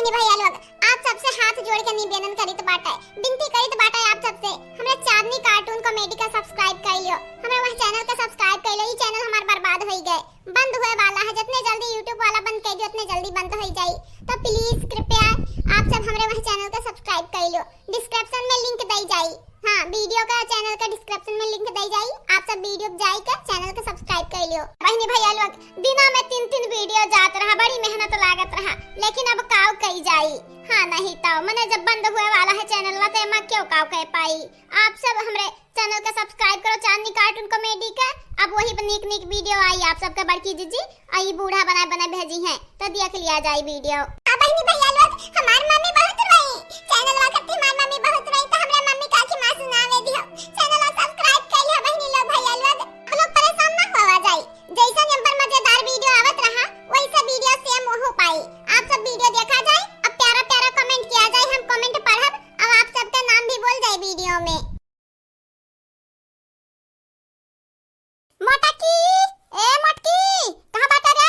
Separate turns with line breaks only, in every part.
बहनी भैया लोग, आप सबसे हाथ जोड़ के निवेदन करित बाटे, विनती करित बाटे आप सबसे, हमरा चांदनी कार्टून कॉमेडी का सब्सक्राइब कर लियो। हमरा वह चैनल का सब्सक्राइब कर लियो। ये चैनल हमार बर्बाद हो गए, बंद हुए वाला है। जितने जल्दी YouTube वाला बंद कर दियो उतने जल्दी बंद हो जाई। तो प्लीज कृपया आप सब हमरे वह चैनल का सब्सक्राइब कर लियो। डिस्क्रिप्शन में लिंक दई जाई। हां, वीडियो का चैनल का डिस्क्रिप्शन में लिंक दई जाई। आप सब वीडियो जाई के चैनल का सब्सक्राइब कर लियो। बहनी भैया लोग, दिना में 3-3 वीडियो जात रहा, बड़ी मेहनत लागत रहा, लेकिन अब काव कई जाई। हाँ नहीं तो मने जब बंद हुए वाला है चैनल वा ते मैं क्यों काव कह पाई। आप सब हमरे चैनल का सब्सक्राइब करो, चांदनी कार्टून कॉमेडी का। अब वही नीक नीक वीडियो आई आप सबके बड़की जीजी आई बूढ़ा बना बना भेजी है, तो देख लिया जाए वीडियो। अब बहनी भैया लोग, हमार मम्मी बहुत रही चैनल वा कत्ती मार मम्मी बहुत रही, तो हमरा मम्मी का की मां सुनावे दियो। चैनल वा सब्सक्राइब कर लियो बहनी लोग भैया लोग। आप लोग परेशान ना होवा जाई, जैसा नंबर मजेदार वीडियो आवत रहा वैसा वीडियो सेम हो पाई। आप सब वीडियो देखा जाए, अब प्यारा प्यारा कमेंट किया जाए, हम कमेंट पढ़ब, अब आप सबका नाम भी बोल जाए वीडियो में। मोटकी ए मोटकी कहां बाटे रे?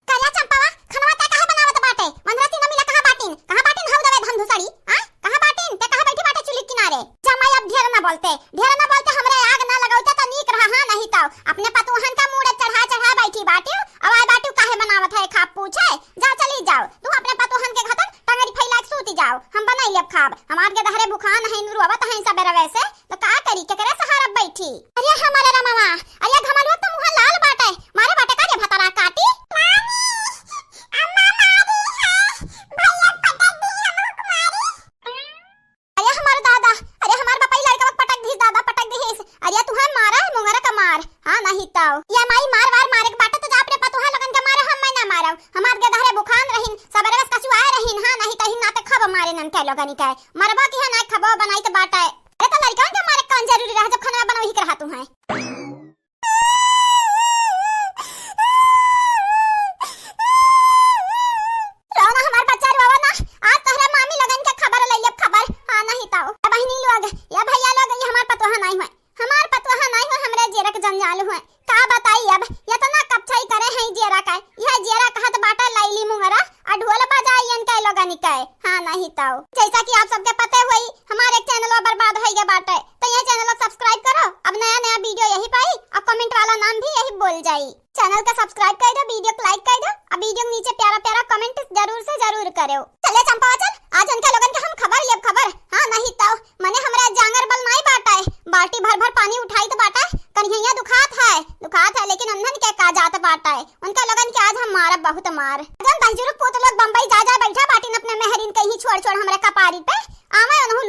काला चंपावा खनवा ता कहां बनावत बाटे? मनरती न मिला कहां बाटिन हौ दवे धन धुसड़ी। हां कहां बाटिन ते कहां बैठी बाटे चुली किनारे? जमाई अब ढेर ना बोलते हमरे आग ना लगाउते तो नीक रहा। हां नहीं तो अपने पतोहन का मुंह चढ़ा बैठी बाटियो, अब आय बाटियो काहे बनावत है खाप पूछे? जा चली जाओ तू अपने पतोहन के घतन टंगरी फैला के सूती जाओ, हम बनाई लेब खाब। हमार के दहरे बुखान है नुरवत है सबेरे वैसे तो का करी के करे सहारा बैठी। अरे हमारे रमावा, अरे घमलवा तो मुंह लाल बाटे, मारे बाटे का रे भतरा काटी। मामी अम्मा मारी है, भैया पटक दी हमको मारी। अरे हमार दादा, अरे हमार बापा लड़का पटक दी, दादा पटक दी। अरे तू है मारा है मुंगरा का मार। हां नहीं तो ये माई मार वार मारे के बाटे तो जा अपने पतोहा लगन के मारे, हम मैं ना मारौ। हमार के दहरे बुखान रहिन सबेरे बस कछु आए रहिन। हां नहीं तो हिन नाते खब मारे नन के लगन के मरबा की है ना खबो बनाई तो बाटे। अरे तो लड़का के मारे कौन जरूरी रहा जब खाना बनाओ ही कर तू है। रोना हमार बच्चा रोवा ना, आज तोहरे मामी लगन के खबर ले लेब खबर। हां नहीं तो बहनी लोग या भैया लोग, ये हमार पतोहा नहीं है, हमार पतोहा नहीं है, हमरे जेरा के जंजाल है। का बताई अब ये तो ना कपछाई करे हैं जेरा का, यह जेरा कहत बाटा लाइली मुंगरा आ ढोल बजाइयन के लोगन के। हां नहीं तो जैसा कि आप सबके पते होई हमारे चैनल बर्बाद हो गया बाटे, तो ये चैनल सब्सक्राइब करो। अब नया नया वीडियो यही पाई और कमेंट वाला नाम भी यही बोल जाई। चैनल का सब्सक्राइब कर दो, वीडियो को लाइक कर दो, अब वीडियो के नीचे प्यारा प्यारा कमेंट जरूर से जरूर करो। चले चंपा चल, आज उनके लोगन के हम खबर लेब खबर। हां नहीं तो मने हमरा जांगर बल नहीं बाटा है, बाल्टी भर भर पानी उठाई तो बाटा कन्हैया दुखात है लेकिन अंधन के का जात बाटा है। उनका लगन के आज हम मारब बहुत मार। जन दहजुर पुत लोग बंबई जा बैठा बाटिन अपने मेहरिन कहीं छोड़ हमरा कपारी पे आवे उन्हों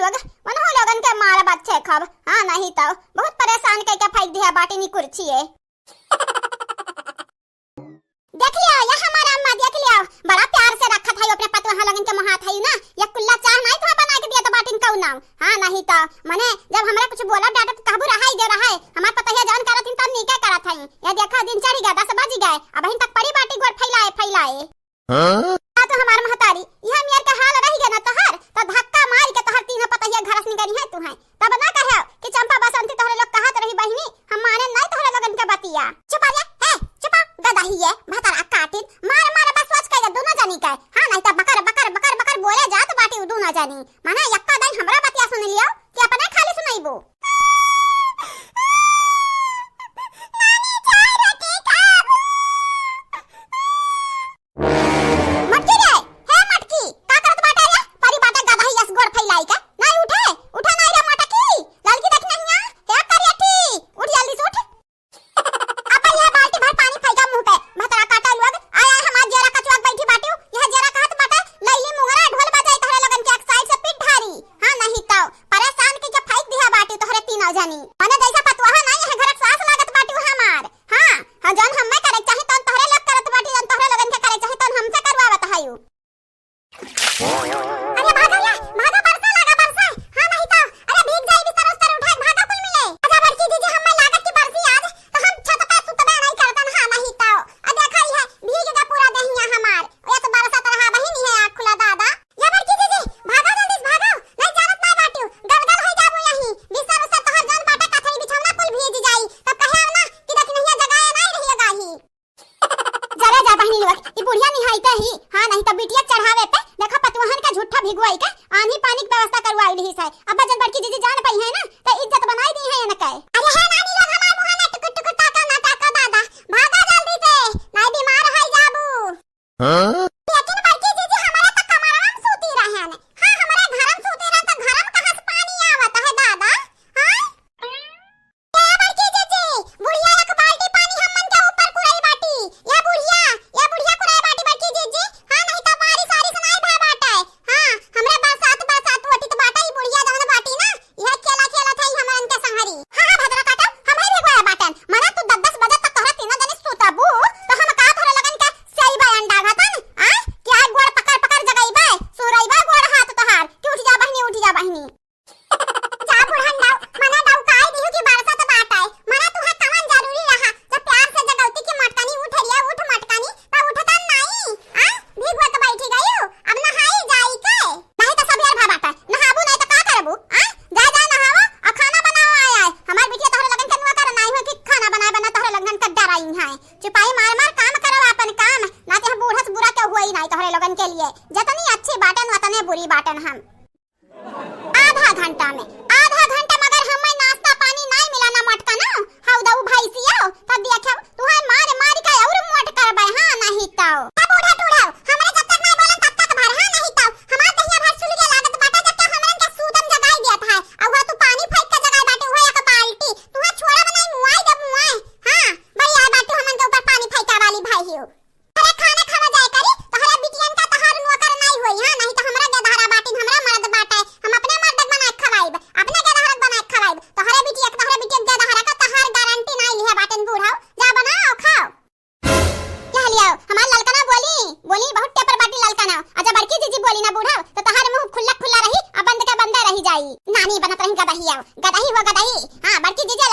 लोगन के मारब अच्छे खब। हां नहीं तो बहुत परेशान करके फेंक दिया बाटिन की कुर्सी है। देख लिया ये हमारा अम्मा, देख लिया बड़ा प्यार से रखा था अपने पतोहा लगन के मुहात है ना, ये कुल्ला चाह नहीं तो बना के दिया तो बाटिन कौ नाम। हां नहीं तो मने जब हमरा कुछ बोला डाटा तो कहबू रहा ही दे रहा है, हमार पतोहा जान करत तब नी क्या करत है। ये देखा दिन चढ़ी गया 10 बज गए, अब हिन तक पड़ी बाटी गोड़ फैलाए। हां तो हमार महतारी यह मेर का हाल रही गया ना तोहर, तो धक्का मार के तोहर तीन पतोहा घरस निकली है तू है, तब ना कहे कि चंपा बसंती तोहरे लोग कहत रही बहिनी हम माने नहीं तोहरे लगन के बतिया। चुप आ जा है, चुप गदाही है भतरा काटिन मार बस सोच के दोनों जानी के। हां नहीं तो बकर बोले जात बाटी दोनों जानी माने यक्का दिन हमरा बतिया सुन लियो कि अपने खाली सुनाइबो। लेकिन बड़की जीजी हमारा तो कमरवा में सूती रहन। हां हमारा घर में सूती रहन तो घर में कहां से पानी आवत है दादा? हां ए बड़की जीजी बुढ़िया एक बाल्टी पानी हमन के ऊपर कुराई बाटी। या बुढ़िया कुराई बाटी बड़की जीजी। हां नहीं तो बारिश आरिश नहीं भय बाटे। हां हमरे बरसात ओटी तो बाटा ही बुढ़िया जवन बाटी ना यह खेला थई हमन के संहरी। हां भद्रा काटा हमरे भी गोया बाटन मना तू 10 बजे तक तोहरा तीनों जने सुतबू तो हम का थोड़े लगन के सही बयान डागतन। आ क्या गोड़ पकड़ जगाइबे सुरइबे गोड़ हाथ तोहार कि उठ जा बहिनी जा बुढ़न दाऊ मना दाऊ काई दिहु कि बरसात बाटा है मना तुहा कवन जरूरी रहा जब प्यार से जगौती की मटकानी उठरिया उठ मटकानी त उठता नहीं। आ भीगवा तो बैठी गयो अब नहाई जाई के नहीं तो सब यार भाबाटा नहाबू नहीं तो का करबू। आ जा नहावा और खाना बनाओ आया है हमार बिटिया तोहरे लगन के नुआ कर नहीं हो कि खाना बना तोहरे लगन के डराई है चुपाई मार काम करो अपन काम ना ते बूढ़ा से बुरा के हुई नहीं तोहरे लगन के लिए जतनी अच्छी बाटन उतने बुरी बाटन हम। आधा घंटा मगर हमें नाश्ता पानी नहीं मिला ना मटका ना हाउ दाऊ भाई सियो तब देखो तुहार मार का और मोट करबे। हां नहीं तो बूढ़ा टूढ़ाओ हमरे जब तक नहीं बोलन तब तक भर। हां नहीं तो हमार दहिया भर सुल के लागत बाटा जब तक हमरन के सूदम जगाई दिया था और तू पानी फेंक के जगाई बाटे हुए एक बाल्टी तुहा छोड़ा बनाई मुआई दे मुआई। हां भाई आ बाटे हमन के ऊपर पानी फेंका वाली भाई हो अरे खाना खावा जाए करी तोहरा बिटियन का तोहार नौकर नहीं होई। हां नहीं तो हमरा के धारा बाटी हमरा मर्द बाटे हम अपने मर्द बना खवाइब अपने के धारा बना खवाइब तोहरे बिटिया के धारा का तोहार गारंटी नहीं लिया बाटन बूढ़ाओ जा बनाओ खाओ क्या लियाओ हमार ललकना बोली बहुत टेपर बाटी ललकना अच्छा बड़की जीजी बोली ना बूढ़ाओ तो तोहार मुंह खुला रही और बंद के बंद रही जाई नानी बनत रही गदही हो गदही। हां बड़की जीजी